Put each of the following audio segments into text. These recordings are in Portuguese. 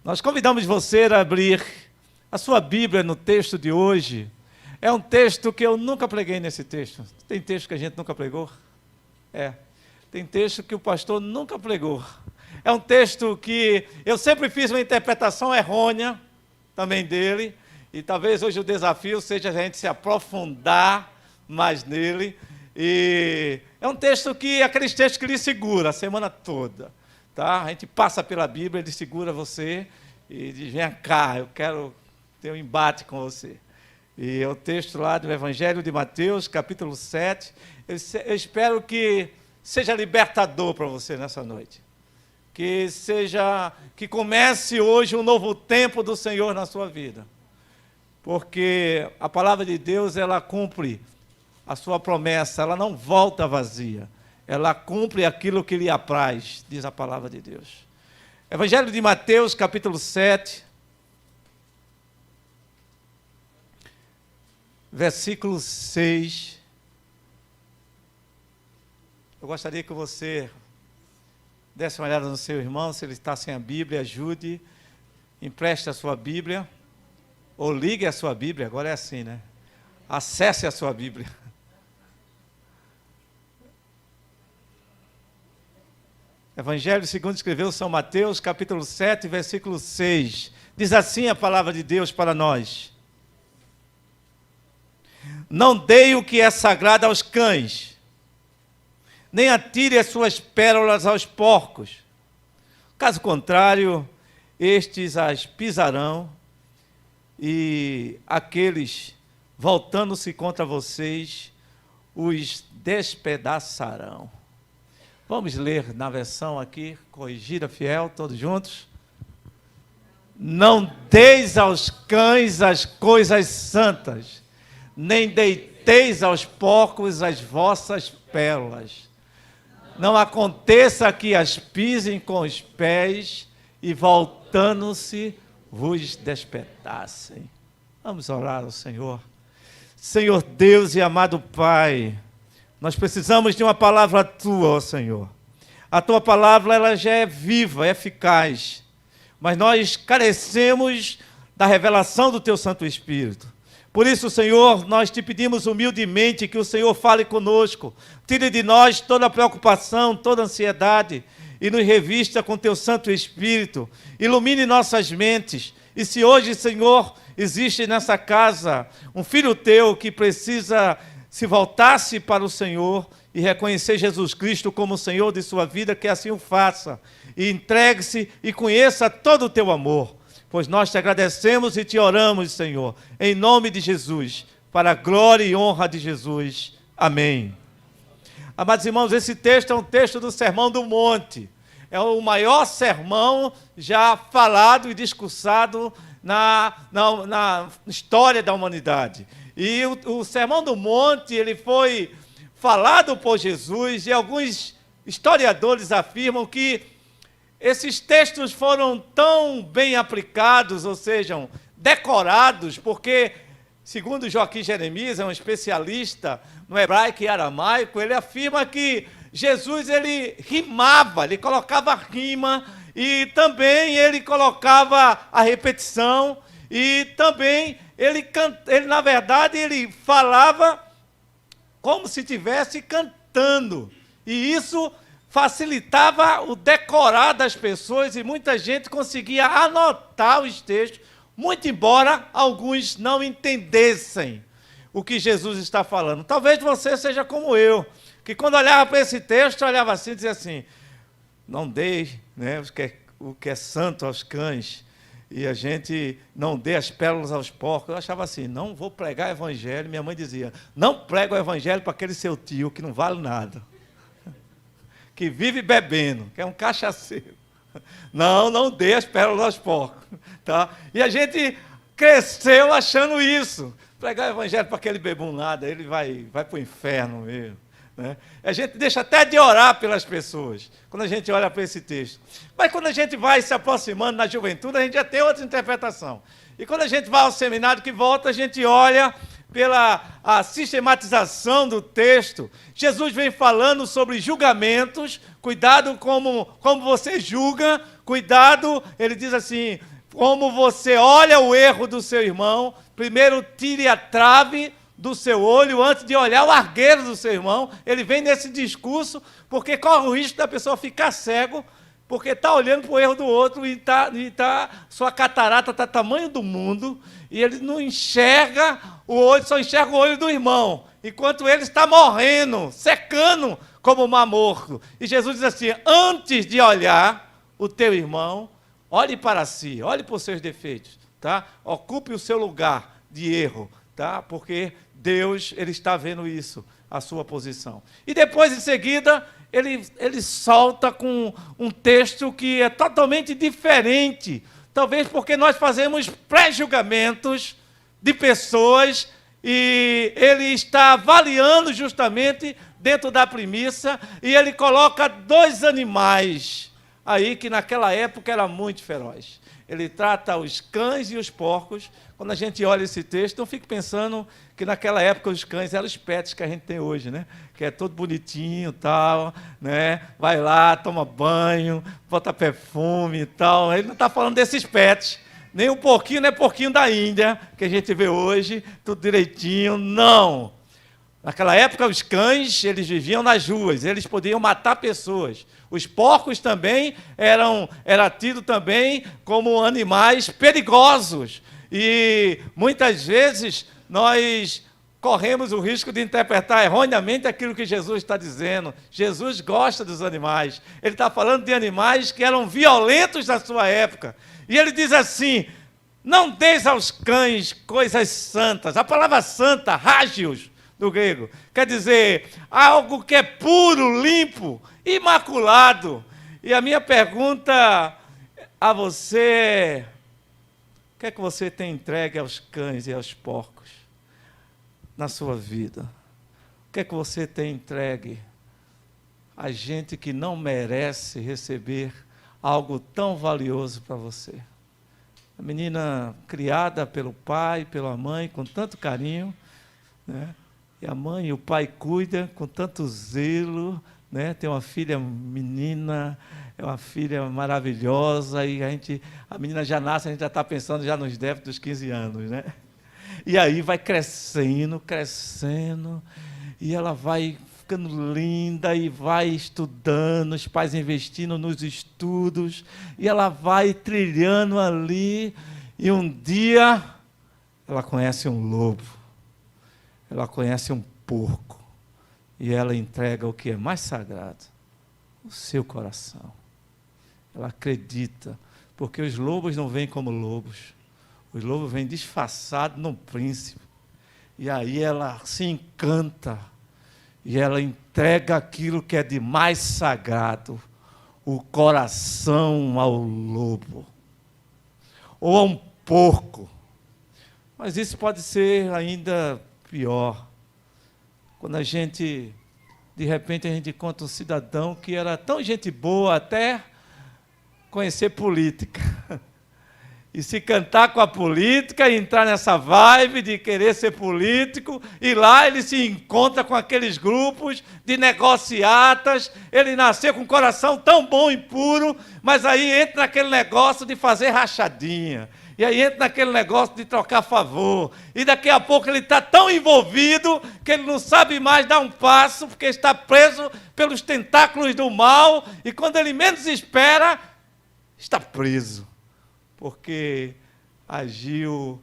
Nós convidamos você a abrir a sua Bíblia no texto de hoje. É um texto que eu nunca preguei nesse texto. Tem texto que a gente nunca pregou? Tem texto que o pastor nunca pregou. É um texto que eu sempre fiz uma interpretação errônea também dele, e talvez hoje o desafio seja a gente se aprofundar mais nele. E é um texto que, aqueles textos que ele segura a semana toda. Tá? A gente passa pela Bíblia, ele segura você e diz, vem cá, eu quero ter um embate com você. E é o texto lá do Evangelho de Mateus, capítulo 7. Eu espero que seja libertador para você nessa noite. Que comece hoje um novo tempo do Senhor na sua vida. Porque a palavra de Deus, ela cumpre a sua promessa, ela não volta vazia. Ela cumpre aquilo que lhe apraz, diz a palavra de Deus. Evangelho de Mateus, capítulo 7, versículo 6. Eu gostaria que você desse uma olhada no seu irmão, se ele está sem a Bíblia, ajude, empreste a sua Bíblia, ou ligue a sua Bíblia, agora é assim, né? Acesse a sua Bíblia. Evangelho segundo escreveu São Mateus, capítulo 7, versículo 6. Diz assim a palavra de Deus para nós. Não dei o que é sagrado aos cães, nem atire as suas pérolas aos porcos. Caso contrário, estes as pisarão, e aqueles, voltando-se contra vocês, os despedaçarão. Vamos ler na versão aqui, corrigida, fiel, todos juntos. Não deis aos cães as coisas santas, nem deiteis aos porcos as vossas pérolas. Não aconteça que as pisem com os pés e, voltando-se, vos despedacem. Vamos orar ao Senhor. Senhor Deus e amado Pai, nós precisamos de uma palavra Tua, ó Senhor. A Tua palavra, ela já é viva, é eficaz, mas nós carecemos da revelação do Teu Santo Espírito. Por isso, Senhor, nós te pedimos humildemente que o Senhor fale conosco, tire de nós toda a preocupação, toda a ansiedade, e nos revista com Teu Santo Espírito, ilumine nossas mentes. E se hoje, Senhor, existe nessa casa um filho Teu que precisa se voltar-se para o Senhor e reconhecer Jesus Cristo como o Senhor de sua vida, que assim o faça, e entregue-se e conheça todo o Teu amor, pois nós te agradecemos e te oramos, Senhor, em nome de Jesus, para a glória e honra de Jesus. Amém. Amados irmãos, esse texto é um texto do Sermão do Monte. É o maior sermão já falado e discursado na história da humanidade. E o Sermão do Monte, ele foi falado por Jesus, e alguns historiadores afirmam que esses textos foram tão bem aplicados, ou seja, decorados, porque, segundo Joaquim Jeremias, é um especialista no hebraico e aramaico, ele afirma que Jesus, ele rimava, ele colocava rima, e também ele colocava a repetição, e também ele na verdade, ele falava como se estivesse cantando, e isso facilitava o decorar das pessoas, e muita gente conseguia anotar os textos, muito embora alguns não entendessem o que Jesus está falando. Talvez você seja como eu, que quando olhava para esse texto, olhava assim e dizia assim, não dei, né, o que é santo aos cães, e a gente não dê as pérolas aos porcos. Eu achava assim, não vou pregar evangelho. Minha mãe dizia, não prega o evangelho para aquele seu tio que não vale nada, que vive bebendo, que é um cachaceiro. Não dê as pérolas aos porcos. Tá? E a gente cresceu achando isso. Pregar o evangelho para aquele bebum nada, ele vai para o inferno mesmo. Né? A gente deixa até de orar pelas pessoas, quando a gente olha para esse texto. Mas quando a gente vai se aproximando na juventude, a gente já tem outra interpretação. E quando a gente vai ao seminário que volta, a gente olha pela a sistematização do texto. Jesus vem falando sobre julgamentos, cuidado como você julga, cuidado, ele diz assim, como você olha o erro do seu irmão, primeiro tire a trave do seu olho antes de olhar o argueiro do seu irmão. Ele vem nesse discurso porque corre o risco da pessoa ficar cego, porque está olhando para o erro do outro e sua catarata está tamanho do mundo, e ele não enxerga o olho, só enxerga o olho do irmão, enquanto ele está morrendo, secando como o mar morto. E Jesus diz assim, antes de olhar o teu irmão, olhe para si, olhe para os seus defeitos, tá? Ocupe o seu lugar de erro, tá? Porque Deus, ele está vendo isso, a sua posição. E depois, em seguida, ele solta com um texto que é totalmente diferente, talvez porque nós fazemos pré-julgamentos de pessoas, e ele está avaliando justamente dentro da premissa, e ele coloca 2 animais aí que naquela época era muito feroz. Ele trata os cães e os porcos. Quando a gente olha esse texto, não fique pensando que naquela época os cães eram os pets que a gente tem hoje, né? Que é todo bonitinho e tal, né? Vai lá, toma banho, bota perfume e tal. Ele não está falando desses pets. Nem um porquinho, não é porquinho da Índia, que a gente vê hoje, tudo direitinho. Não! Naquela época, os cães, eles viviam nas ruas, eles podiam matar pessoas. Os porcos também eram tidos também como animais perigosos. E muitas vezes nós corremos o risco de interpretar erroneamente aquilo que Jesus está dizendo. Jesus gosta dos animais. Ele está falando de animais que eram violentos na sua época. E ele diz assim, não deis aos cães coisas santas. A palavra santa, hagios, do grego, quer dizer, algo que é puro, limpo, imaculado. E a minha pergunta a você, o que é que você tem entregue aos cães e aos porcos na sua vida? O que é que você tem entregue a gente que não merece receber algo tão valioso para você? A menina criada pelo pai, pela mãe, com tanto carinho, né? E a mãe e o pai cuidam com tanto zelo, né? Tem uma filha menina, é uma filha maravilhosa, e a menina já nasce, a gente já está pensando já nos débitos dos 15 anos, né? E aí vai crescendo, crescendo, e ela vai ficando linda, e vai estudando, os pais investindo nos estudos, e ela vai trilhando ali, e um dia ela conhece um lobo. Ela conhece um porco, e ela entrega o que é mais sagrado, o seu coração. Ela acredita, porque os lobos não vêm como lobos, os lobos vêm disfarçados num príncipe, e aí ela se encanta, e ela entrega aquilo que é de mais sagrado, o coração ao lobo, ou a um porco. Mas isso pode ser ainda pior, quando de repente a gente encontra um cidadão que era tão gente boa até conhecer política, e se cantar com a política, e entrar nessa vibe de querer ser político, e lá ele se encontra com aqueles grupos de negociatas, ele nasceu com um coração tão bom e puro, mas aí entra naquele negócio de fazer rachadinha, e aí entra naquele negócio de trocar favor, e daqui a pouco ele está tão envolvido que ele não sabe mais dar um passo, porque está preso pelos tentáculos do mal, e quando ele menos espera, está preso, porque agiu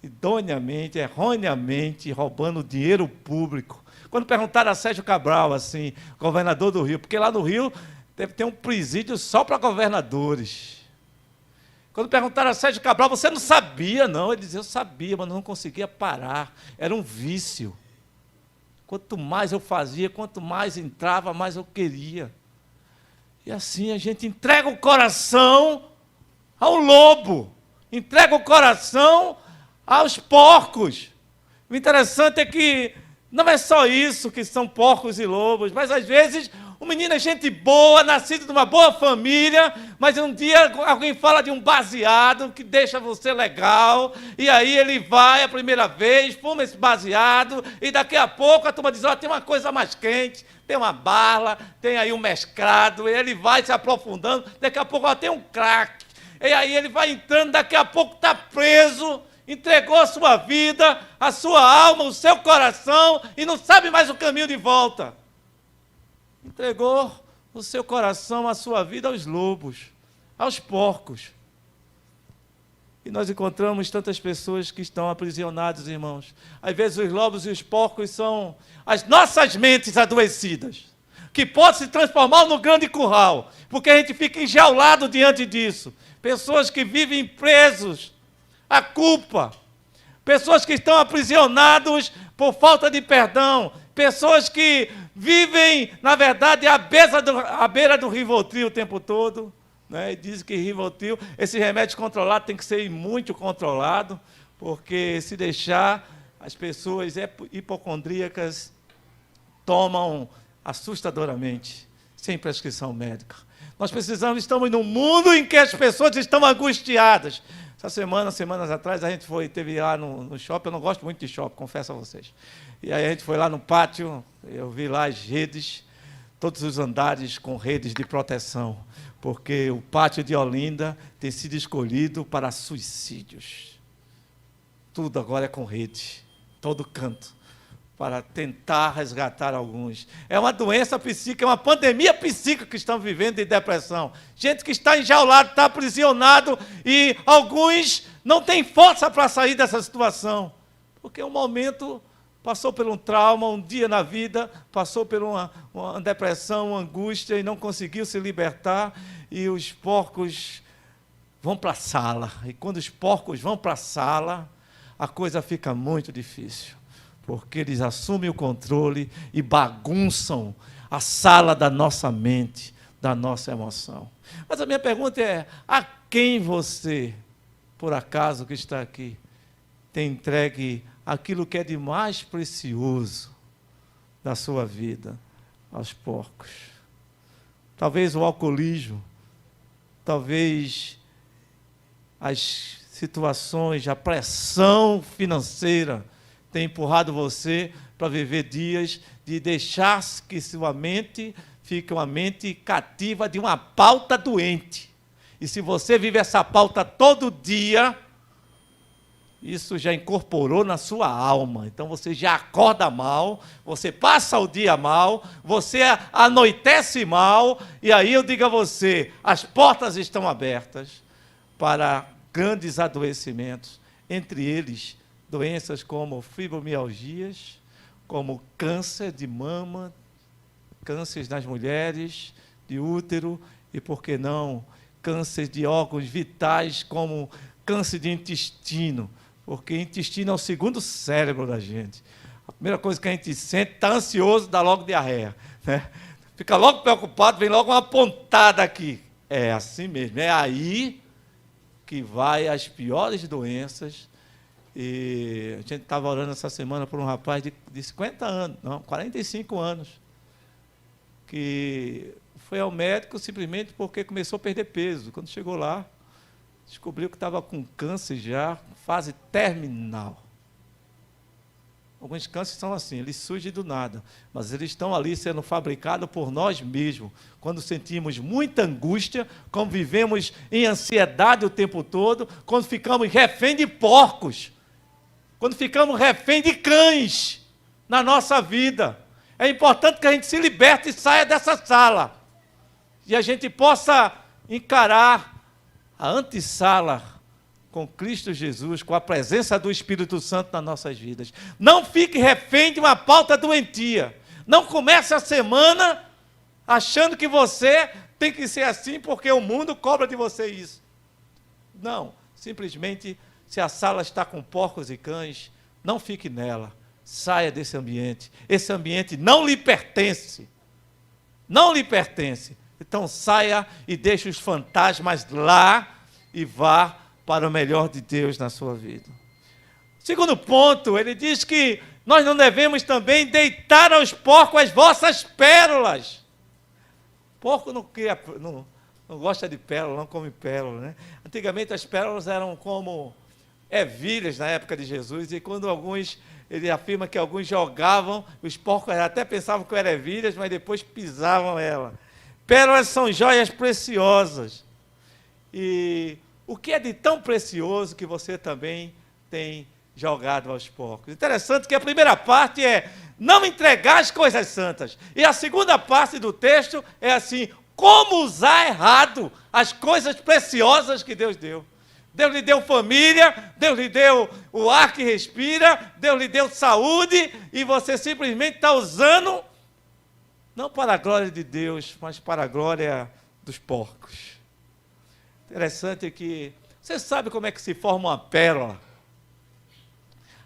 idôneamente, erroneamente, roubando dinheiro público. Quando perguntaram a Sérgio Cabral, assim, governador do Rio, porque lá no Rio deve ter um presídio só para governadores. Quando perguntaram a Sérgio Cabral, você não sabia, não? Ele dizia, eu sabia, mas não conseguia parar. Era um vício. Quanto mais eu fazia, quanto mais entrava, mais eu queria. E assim a gente entrega o coração ao lobo, entrega o coração aos porcos. O interessante é que não é só isso que são porcos e lobos, mas às vezes O menino é gente boa, nascido de uma boa família, mas um dia alguém fala de um baseado que deixa você legal, e aí ele vai a primeira vez, fuma esse baseado, e daqui a pouco a turma diz, tem uma coisa mais quente, tem uma bala, tem aí um mesclado, e ele vai se aprofundando, daqui a pouco tem um crack, e aí ele vai entrando, daqui a pouco está preso, entregou a sua vida, a sua alma, o seu coração, e não sabe mais o caminho de volta. Entregou o seu coração, a sua vida aos lobos, aos porcos. E nós encontramos tantas pessoas que estão aprisionadas, irmãos. Às vezes os lobos e os porcos são as nossas mentes adoecidas, que podem se transformar no grande curral, porque a gente fica enjaulado diante disso. Pessoas que vivem presos à culpa, pessoas que estão aprisionados por falta de perdão, pessoas que vivem, na verdade, à beira do Rivotril o tempo todo, né? E dizem que Rivotril, esse remédio controlado tem que ser muito controlado, porque se deixar, as pessoas hipocondríacas tomam assustadoramente, sem prescrição médica. Nós estamos num mundo em que as pessoas estão angustiadas. Essa semanas atrás, a gente teve lá no shopping, eu não gosto muito de shopping, confesso a vocês. E aí a gente foi lá no pátio, eu vi lá as redes, todos os andares com redes de proteção, porque o pátio de Olinda tem sido escolhido para suicídios. Tudo agora é com rede, todo canto, para tentar resgatar alguns. É uma doença psíquica, é uma pandemia psíquica que estão vivendo de depressão. Gente que está enjaulado, está aprisionado, e alguns não têm força para sair dessa situação, porque um momento passou por um trauma, um dia na vida, passou por uma depressão, uma angústia, e não conseguiu se libertar, e os porcos vão para a sala. E quando os porcos vão para a sala, a coisa fica muito difícil, porque eles assumem o controle e bagunçam a sala da nossa mente, da nossa emoção. Mas a minha pergunta é, a quem você, por acaso que está aqui, tem entregue aquilo que é de mais precioso da sua vida aos porcos? Talvez o alcoolismo, talvez as situações, a pressão financeira tem empurrado você para viver dias de deixar que sua mente fique uma mente cativa de uma pauta doente. E se você vive essa pauta todo dia, isso já incorporou na sua alma. Então você já acorda mal, você passa o dia mal, você anoitece mal, e aí eu digo a você, as portas estão abertas para grandes adoecimentos, entre eles doenças como fibromialgias, como câncer de mama, cânceres nas mulheres, de útero, e, por que não, câncer de órgãos vitais, como câncer de intestino, porque intestino é o segundo cérebro da gente. A primeira coisa que a gente sente, está ansioso, dá logo diarreia, né? Fica logo preocupado, vem logo uma pontada aqui. É assim mesmo, é aí que vai as piores doenças. E a gente estava orando essa semana por um rapaz de 50 anos, não, 45 anos, que foi ao médico simplesmente porque começou a perder peso. Quando chegou lá, descobriu que estava com câncer já, fase terminal. Alguns cânceres são assim, eles surgem do nada, mas eles estão ali sendo fabricados por nós mesmos. Quando sentimos muita angústia, quando vivemos em ansiedade o tempo todo, quando ficamos refém de porcos, quando ficamos refém de cães na nossa vida. É importante que a gente se liberte e saia dessa sala, e a gente possa encarar a antessala com Cristo Jesus, com a presença do Espírito Santo nas nossas vidas. Não fique refém de uma pauta doentia. Não comece a semana achando que você tem que ser assim porque o mundo cobra de você isso. Não, simplesmente, se a sala está com porcos e cães, não fique nela. Saia desse ambiente. Esse ambiente não lhe pertence. Não lhe pertence. Então saia e deixe os fantasmas lá e vá para o melhor de Deus na sua vida. Segundo ponto, ele diz que nós não devemos também deitar aos porcos as vossas pérolas. Porco não gosta de pérola, não come pérola, né? Antigamente as pérolas eram como ervilhas na época de Jesus, e quando ele afirma que alguns jogavam, os porcos até pensavam que eram ervilhas, mas depois pisavam ela. Pérolas são joias preciosas. E o que é de tão precioso que você também tem jogado aos porcos? Interessante que a primeira parte é não entregar as coisas santas. E a segunda parte do texto é assim, como usar errado as coisas preciosas que Deus deu. Deus lhe deu família, Deus lhe deu o ar que respira, Deus lhe deu saúde, e você simplesmente está usando, não para a glória de Deus, mas para a glória dos porcos. Interessante que, você sabe como é que se forma uma pérola?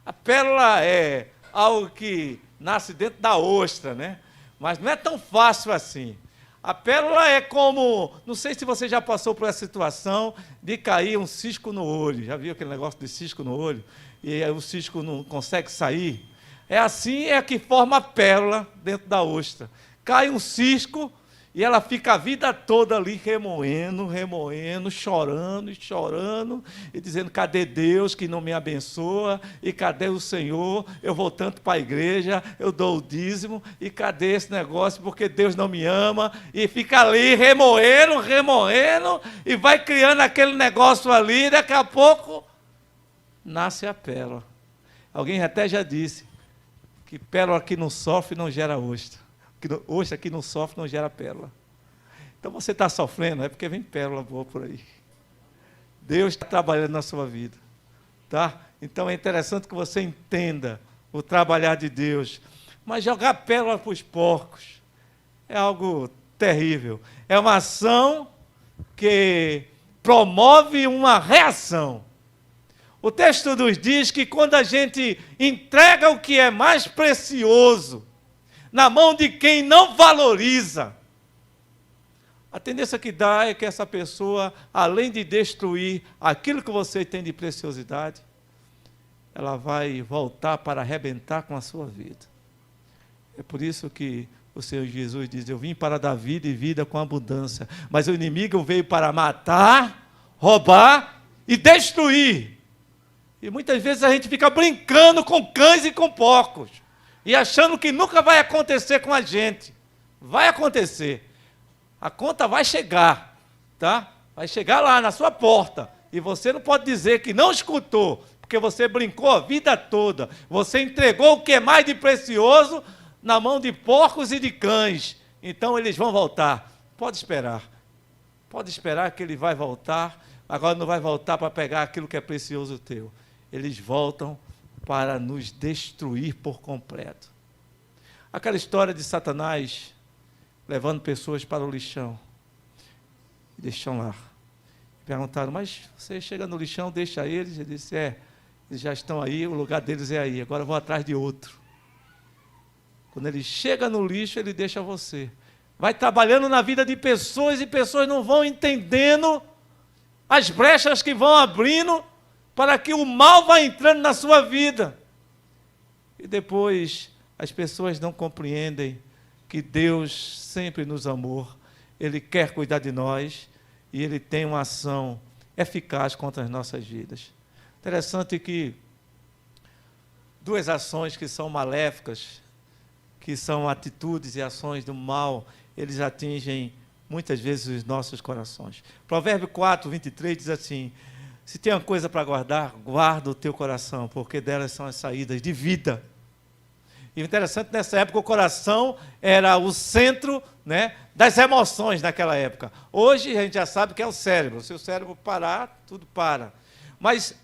A pérola é algo que nasce dentro da ostra, né? Mas não é tão fácil assim. A pérola é como, não sei se você já passou por essa situação de cair um cisco no olho. Já viu aquele negócio de cisco no olho? E aí o cisco não consegue sair? É assim é que forma a pérola dentro da ostra. Cai um cisco e ela fica a vida toda ali remoendo, chorando e chorando, e dizendo, cadê Deus que não me abençoa? E cadê o Senhor? Eu vou tanto para a igreja, eu dou o dízimo, e cadê esse negócio? Porque Deus não me ama, e fica ali remoendo, e vai criando aquele negócio ali, e daqui a pouco nasce a pérola. Alguém até já disse que pérola que não sofre não gera ostra. Ostra que não sofre não gera pérola. Então você está sofrendo, é porque vem pérola boa por aí. Deus está trabalhando na sua vida. Tá? Então é interessante que você entenda o trabalhar de Deus. Mas jogar pérola para os porcos é algo terrível. É uma ação que promove uma reação. O texto nos diz que quando a gente entrega o que é mais precioso na mão de quem não valoriza, a tendência que dá é que essa pessoa, além de destruir aquilo que você tem de preciosidade, ela vai voltar para arrebentar com a sua vida. É por isso que o Senhor Jesus diz, eu vim para dar vida e vida com abundância, mas o inimigo veio para matar, roubar e destruir. E muitas vezes a gente fica brincando com cães e com porcos, e achando que nunca vai acontecer com a gente. Vai acontecer. A conta vai chegar, tá? Vai chegar lá na sua porta. E você não pode dizer que não escutou, porque você brincou a vida toda. Você entregou o que é mais de precioso na mão de porcos e de cães. Então eles vão voltar. Pode esperar. Pode esperar que ele vai voltar. Agora não vai voltar para pegar aquilo que é precioso teu. Eles voltam para nos destruir por completo. Aquela história de Satanás levando pessoas para o lixão. E deixam lá. Perguntaram, mas você chega no lixão, deixa eles? Ele disse, eles já estão aí, o lugar deles é aí, agora eu vou atrás de outro. Quando ele chega no lixo, ele deixa você. Vai trabalhando na vida de pessoas e pessoas não vão entendendo as brechas que vão abrindo para que o mal vá entrando na sua vida. E depois as pessoas não compreendem que Deus sempre nos amou, Ele quer cuidar de nós e Ele tem uma ação eficaz contra as nossas vidas. Interessante que duas ações que são maléficas, que são atitudes e ações do mal, eles atingem muitas vezes os nossos corações. Provérbio 4, 23 diz assim, se tem uma coisa para guardar, guarda o teu coração, porque delas são as saídas de vida. E o interessante, nessa época, o coração era o centro, né, das emoções naquela época. Hoje, a gente já sabe que é o cérebro. Se o cérebro parar, tudo para. Mas,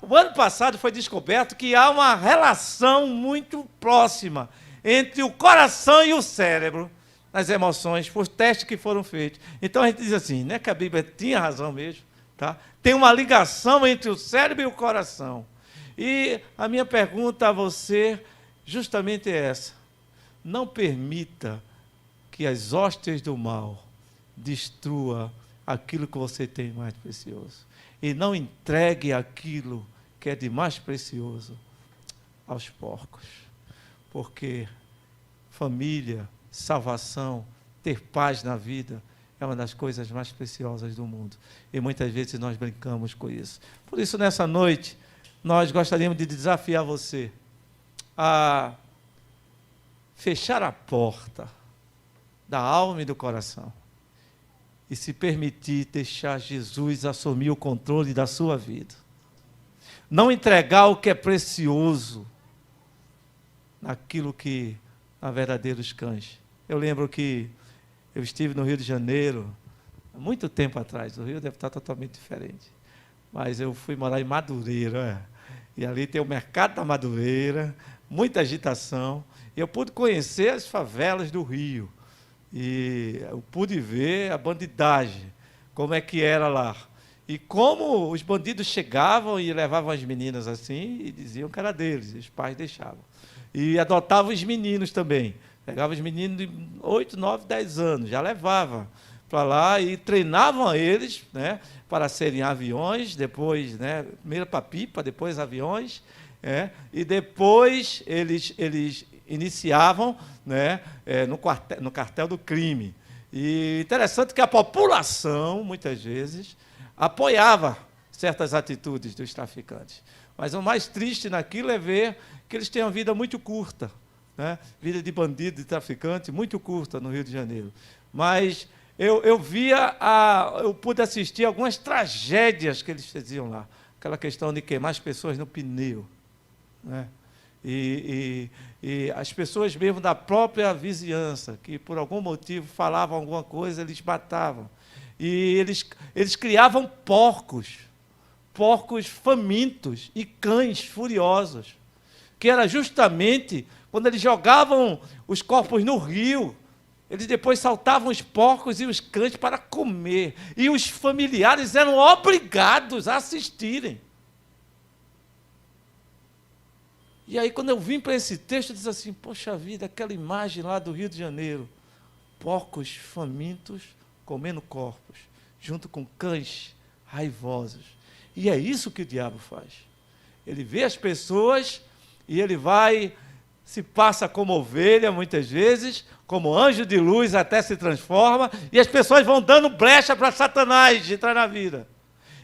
o ano passado foi descoberto que há uma relação muito próxima entre o coração e o cérebro nas emoções, por testes que foram feitos. Então, a gente diz assim, né, que a Bíblia tinha razão mesmo, tá? Tem uma ligação entre o cérebro e o coração. E a minha pergunta a você justamente é essa. Não permita que as hostes do mal destrua aquilo que você tem mais precioso. E não entregue aquilo que é de mais precioso aos porcos. Porque família, salvação, ter paz na vida, é uma das coisas mais preciosas do mundo. E muitas vezes nós brincamos com isso. Por isso, nessa noite, nós gostaríamos de desafiar você a fechar a porta da alma e do coração e se permitir deixar Jesus assumir o controle da sua vida. Não entregar o que é precioso naquilo que há verdadeiros cães. Eu lembro que eu estive no Rio de Janeiro, há muito tempo atrás. O Rio deve estar totalmente diferente. Mas eu fui morar em Madureira, e ali tem o Mercado da Madureira, muita agitação. E eu pude conhecer as favelas do Rio. E eu pude ver a bandidagem, como é que era lá. E como os bandidos chegavam e levavam as meninas assim, e diziam que era deles, e os pais deixavam. E adotavam os meninos também. Pegavam os meninos de 8, 9, 10 anos, já levavam para lá e treinavam eles, né, para serem aviões, depois, né, primeiro para pipa, depois aviões, e depois eles iniciavam, né, no cartel do crime. E interessante que a população, muitas vezes, apoiava certas atitudes dos traficantes. Mas o mais triste naquilo é ver que eles têm uma vida muito curta, né? Vida de bandido, de traficante, muito curta no Rio de Janeiro. Mas eu pude assistir algumas tragédias que eles faziam lá. Aquela questão de queimar as pessoas no pneu, né? E as pessoas mesmo da própria vizinhança, que por algum motivo falavam alguma coisa, eles matavam. E eles criavam porcos famintos e cães furiosos, que era justamente quando eles jogavam os corpos no rio, eles depois saltavam os porcos e os cães para comer, e os familiares eram obrigados a assistirem. E aí, quando eu vim para esse texto, eu disse assim, poxa vida, aquela imagem lá do Rio de Janeiro, porcos famintos comendo corpos, junto com cães raivosos. E é isso que o diabo faz. Ele vê as pessoas e ele se passa como ovelha, muitas vezes, como anjo de luz até se transforma, e as pessoas vão dando brecha para Satanás entrar na vida.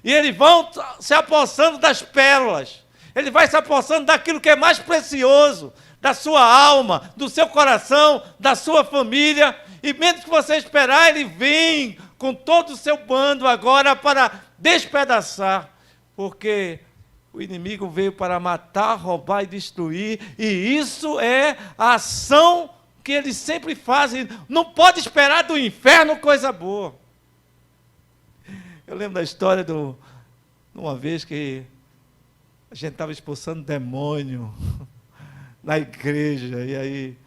E eles vão se apossando das pérolas. Ele vai se apossando daquilo que é mais precioso, da sua alma, do seu coração, da sua família, e menos que você esperar, ele vem com todo o seu bando agora para despedaçar, porque o inimigo veio para matar, roubar e destruir, e isso é a ação que eles sempre fazem. Não pode esperar do inferno coisa boa. Eu lembro da história de uma vez que a gente estava expulsando demônio na igreja, e aí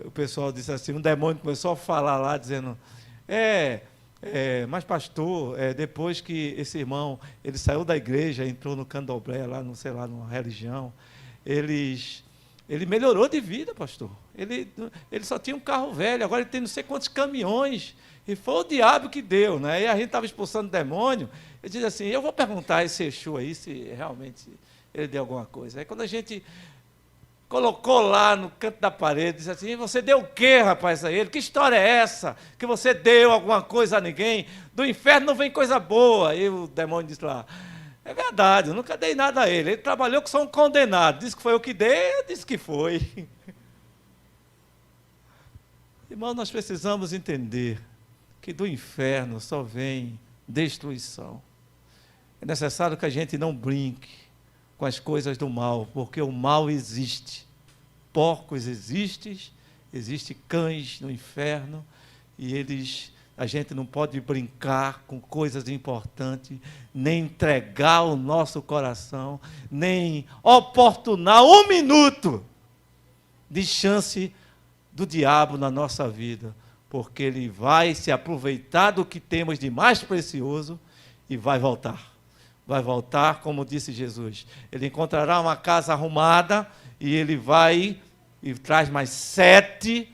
o pessoal disse assim, um demônio começou a falar lá, dizendo, mas pastor, depois que esse irmão, ele saiu da igreja, entrou no candomblé, lá, não sei lá, numa religião, ele melhorou de vida, pastor. Ele só tinha um carro velho, agora ele tem não sei quantos caminhões, e foi o diabo que deu, né? E a gente estava expulsando demônio, ele disse assim, eu vou perguntar a esse Exu aí, se realmente ele deu alguma coisa. Aí quando a gente colocou lá no canto da parede, disse assim, você deu o quê, rapaz, a ele? Que história é essa? Que você deu alguma coisa a ninguém? Do inferno não vem coisa boa. E o demônio disse lá, é verdade, eu nunca dei nada a ele. Ele trabalhou com só um condenado. Disse que foi eu que dei, eu disse que foi. Irmão, nós precisamos entender que do inferno só vem destruição. É necessário que a gente não brinque com as coisas do mal, porque o mal existe. Porcos existem cães no inferno, e a gente não pode brincar com coisas importantes, nem entregar o nosso coração, nem oportunar um minuto de chance do diabo na nossa vida, porque ele vai se aproveitar do que temos de mais precioso e vai voltar. Vai voltar, como disse Jesus. Ele encontrará uma casa arrumada e ele vai e traz mais 7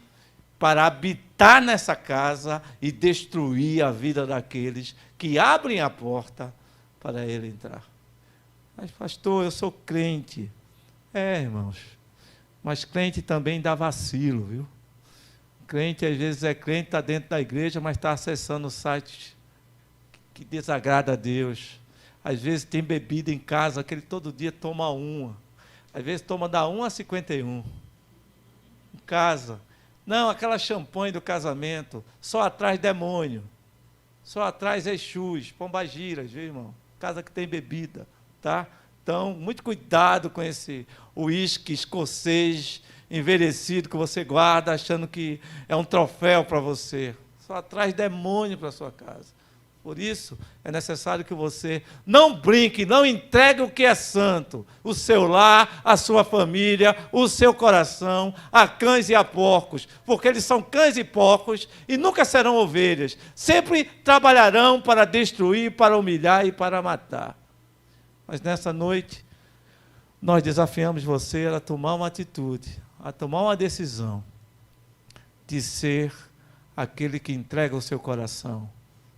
para habitar nessa casa e destruir a vida daqueles que abrem a porta para ele entrar. Mas, pastor, eu sou crente. Irmãos, mas crente também dá vacilo, viu? Crente, às vezes, é crente, está dentro da igreja, mas está acessando sites que desagrada a Deus. Às vezes tem bebida em casa, que ele todo dia toma uma. Às vezes toma da 1 a 51. Em casa. Não, aquela champanhe do casamento, só atrás demônio. Só atrás Exus, pombagiras, viu, irmão? Casa que tem bebida, tá? Então, muito cuidado com esse uísque escocês envelhecido que você guarda, achando que é um troféu para você. Só traz demônio para a sua casa. Por isso, é necessário que você não brinque, não entregue o que é santo. O seu lar, a sua família, o seu coração, a cães e a porcos. Porque eles são cães e porcos e nunca serão ovelhas. Sempre trabalharão para destruir, para humilhar e para matar. Mas nessa noite, nós desafiamos você a tomar uma atitude, a tomar uma decisão de ser aquele que entrega o seu coração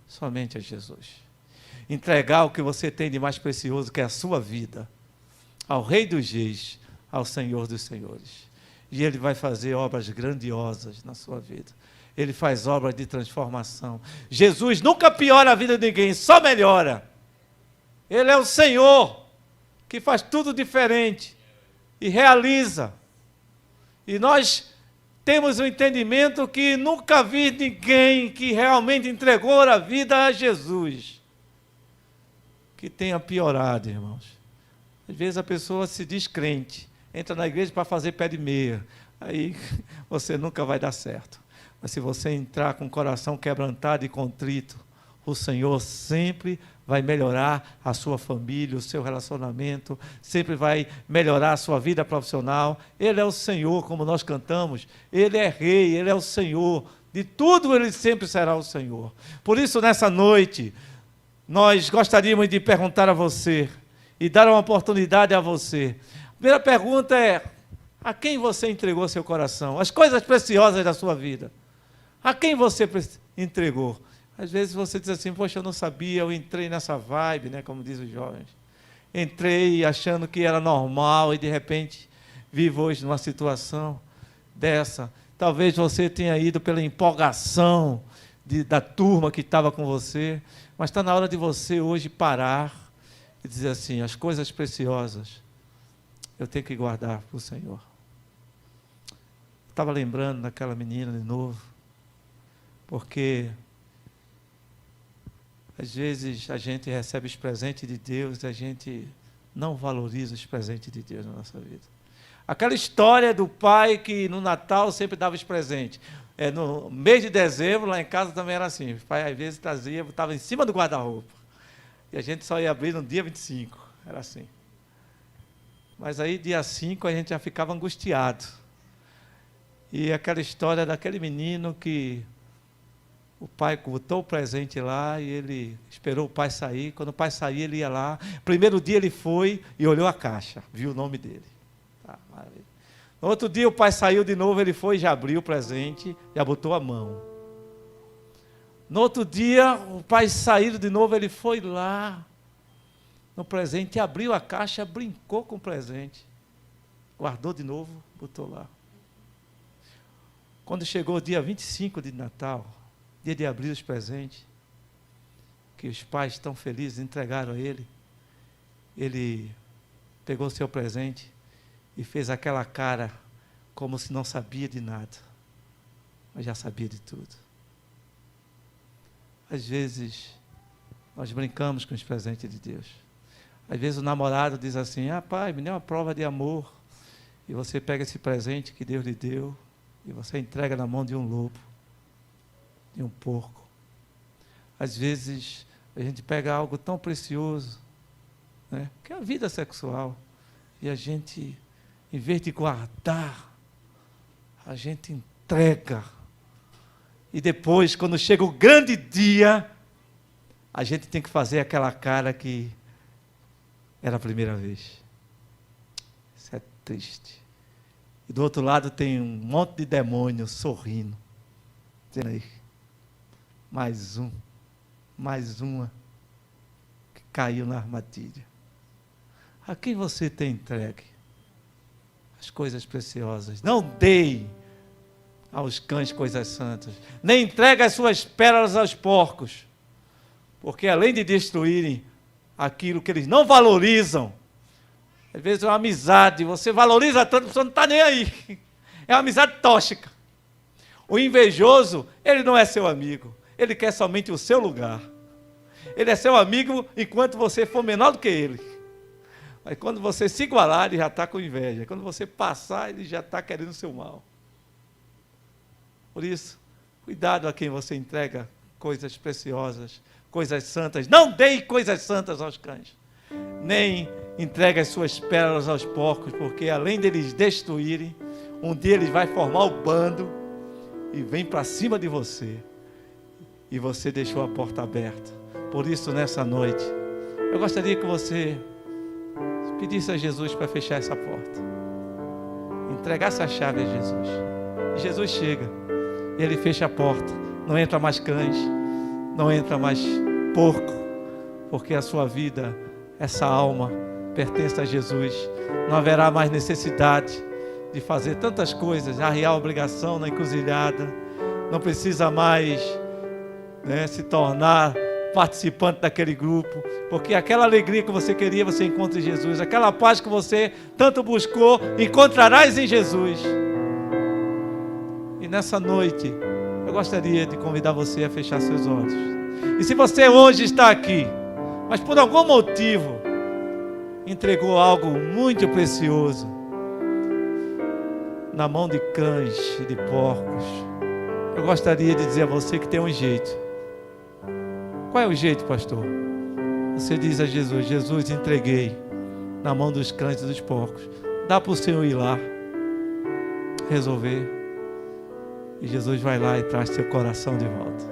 somente a Jesus. Entregar o que você tem de mais precioso, que é a sua vida, ao Rei dos Reis, ao Senhor dos Senhores. E Ele vai fazer obras grandiosas na sua vida. Ele faz obras de transformação. Jesus nunca piora a vida de ninguém, só melhora. Ele é o Senhor, que faz tudo diferente e realiza. E nós temos o entendimento que nunca vi ninguém que realmente entregou a vida a Jesus que tenha piorado, irmãos. Às vezes a pessoa se diz crente, entra na igreja para fazer pé de meia, aí você nunca vai dar certo. Mas se você entrar com o coração quebrantado e contrito, o Senhor sempre vai melhorar a sua família, o seu relacionamento, sempre vai melhorar a sua vida profissional. Ele é o Senhor, como nós cantamos, Ele é Rei, Ele é o Senhor, de tudo Ele sempre será o Senhor. Por isso, nessa noite, nós gostaríamos de perguntar a você, e dar uma oportunidade a você. A primeira pergunta é, a quem você entregou seu coração? As coisas preciosas da sua vida. A quem você entregou? Às vezes você diz assim, poxa, eu não sabia, eu entrei nessa vibe, né, como dizem os jovens. Entrei achando que era normal e, de repente, vivo hoje numa situação dessa. Talvez você tenha ido pela empolgação da turma que estava com você, mas está na hora de você hoje parar e dizer assim, as coisas preciosas eu tenho que guardar para o Senhor. Estava lembrando daquela menina de novo, porque às vezes a gente recebe os presentes de Deus e a gente não valoriza os presentes de Deus na nossa vida. Aquela história do pai que no Natal sempre dava os presentes. No mês de dezembro, lá em casa também era assim. O pai às vezes trazia, botava em cima do guarda-roupa. E a gente só ia abrir no dia 25. Era assim. Mas aí, dia 5, a gente já ficava angustiado. E aquela história daquele menino que o pai botou o presente lá e ele esperou o pai sair. Quando o pai saía, ele ia lá. Primeiro dia ele foi e olhou a caixa, viu o nome dele. Tá, maravilha. No outro dia o pai saiu de novo, ele foi, já abriu o presente, já botou a mão. No outro dia, o pai saiu de novo, ele foi lá no presente, abriu a caixa, brincou com o presente. Guardou de novo, botou lá. Quando chegou o dia 25 de Natal, dia de abrir os presentes, que os pais tão felizes entregaram a ele, ele pegou o seu presente e fez aquela cara como se não sabia de nada, mas já sabia de tudo. Às vezes, nós brincamos com os presentes de Deus. Às vezes o namorado diz assim, pai, me dê uma prova de amor. E você pega esse presente que Deus lhe deu e você entrega na mão de um lobo, de um porco. Às vezes, a gente pega algo tão precioso, né, que é a vida sexual, e a gente, em vez de guardar, a gente entrega. E depois, quando chega o grande dia, a gente tem que fazer aquela cara que era a primeira vez. Isso é triste. E do outro lado tem um monte de demônio sorrindo, dizendo aí, mais uma que caiu na armadilha. A quem você tem entregue as coisas preciosas? Não dê aos cães coisas santas, nem entregue as suas pérolas aos porcos, porque além de destruírem aquilo que eles não valorizam, às vezes é uma amizade, você valoriza tanto, a pessoa não está nem aí, é uma amizade tóxica. O invejoso, ele não é seu amigo, ele quer somente o seu lugar, ele é seu amigo enquanto você for menor do que ele. Mas quando você se igualar, ele já está com inveja. Quando você passar, ele já está querendo o seu mal. Por isso, cuidado a quem você entrega coisas preciosas, coisas santas. Não dê coisas santas aos cães. Nem entregue as suas pérolas aos porcos, porque além deles destruírem, um dia eles vai formar o bando e vem para cima de você. E você deixou a porta aberta. Por isso, nessa noite, eu gostaria que você pedisse a Jesus para fechar essa porta, entregasse a chave a Jesus, e Jesus chega, ele fecha a porta, não entra mais cães, não entra mais porco, porque a sua vida, essa alma, pertence a Jesus, não haverá mais necessidade de fazer tantas coisas, arriar a obrigação na encruzilhada, não precisa mais se tornar participante daquele grupo, porque aquela alegria que você queria, você encontra em Jesus, aquela paz que você tanto buscou, encontrarás em Jesus. E nessa noite, eu gostaria de convidar você a fechar seus olhos. E se você hoje está aqui, mas por algum motivo, entregou algo muito precioso na mão de cães e de porcos, eu gostaria de dizer a você que tem um jeito. Qual é o jeito, pastor? Você diz a Jesus: Jesus, entreguei na mão dos cães e dos porcos. Dá para o Senhor ir lá resolver. E Jesus vai lá e traz seu coração de volta,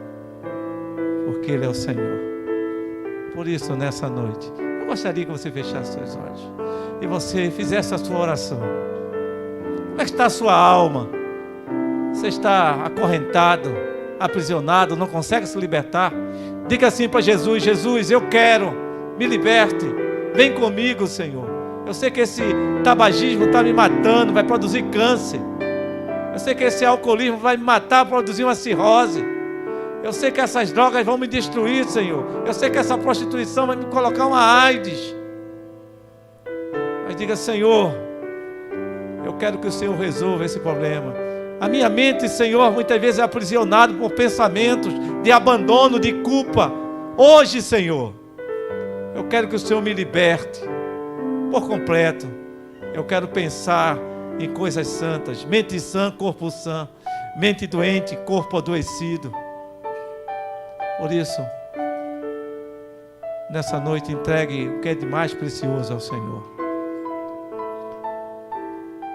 porque Ele é o Senhor. Por isso, nessa noite, eu gostaria que você fechasse seus olhos e você fizesse a sua oração. Como é que está a sua alma? Você está acorrentado, aprisionado, não consegue se libertar? Diga assim para Jesus: Jesus, eu quero, me liberte, vem comigo, Senhor. Eu sei que esse tabagismo está me matando, vai produzir câncer. Eu sei que esse alcoolismo vai me matar, produzir uma cirrose. Eu sei que essas drogas vão me destruir, Senhor. Eu sei que essa prostituição vai me colocar uma AIDS. Mas diga: Senhor, eu quero que o Senhor resolva esse problema. A minha mente, Senhor, muitas vezes é aprisionada por pensamentos de abandono, de culpa. Hoje, Senhor, eu quero que o Senhor me liberte por completo. Eu quero pensar em coisas santas. Mente sã, corpo sã. Mente doente, corpo adoecido. Por isso, nessa noite, entregue o que é de mais precioso ao Senhor.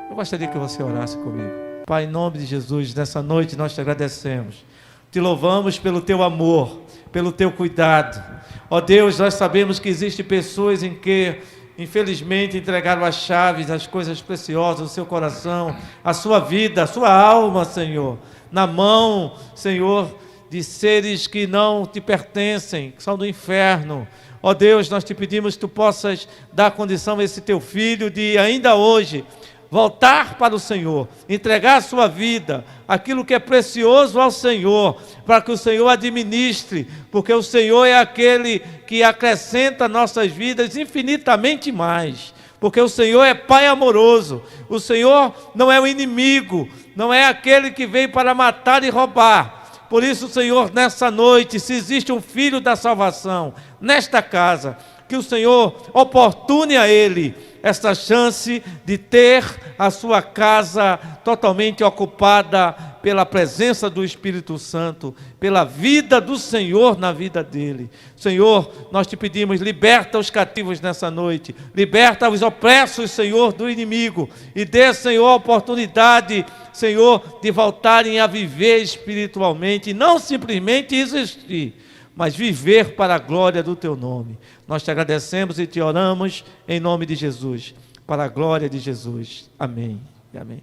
Eu gostaria que você orasse comigo. Pai, em nome de Jesus, nessa noite nós te agradecemos, te louvamos pelo teu amor, pelo teu cuidado. Ó Deus, nós sabemos que existem pessoas em que, infelizmente, entregaram as chaves, as coisas preciosas do seu coração, a sua vida, a sua alma, Senhor, na mão, Senhor, de seres que não te pertencem, que são do inferno. Ó Deus, nós te pedimos que tu possas dar condição a esse teu filho de ainda hoje voltar para o Senhor, entregar a sua vida, aquilo que é precioso ao Senhor, para que o Senhor administre, porque o Senhor é aquele que acrescenta nossas vidas infinitamente mais, porque o Senhor é Pai amoroso, o Senhor não é o inimigo, não é aquele que veio para matar e roubar. Por isso, Senhor, nessa noite, se existe um filho da salvação nesta casa, que o Senhor oportune a ele essa chance de ter a sua casa totalmente ocupada pela presença do Espírito Santo, pela vida do Senhor na vida dele. Senhor, nós te pedimos, liberta os cativos nessa noite, liberta os opressos, Senhor, do inimigo, e dê, Senhor, a oportunidade, Senhor, de voltarem a viver espiritualmente, não simplesmente existir, mas viver para a glória do teu nome. Nós te agradecemos e te oramos em nome de Jesus, para a glória de Jesus. Amém e amém.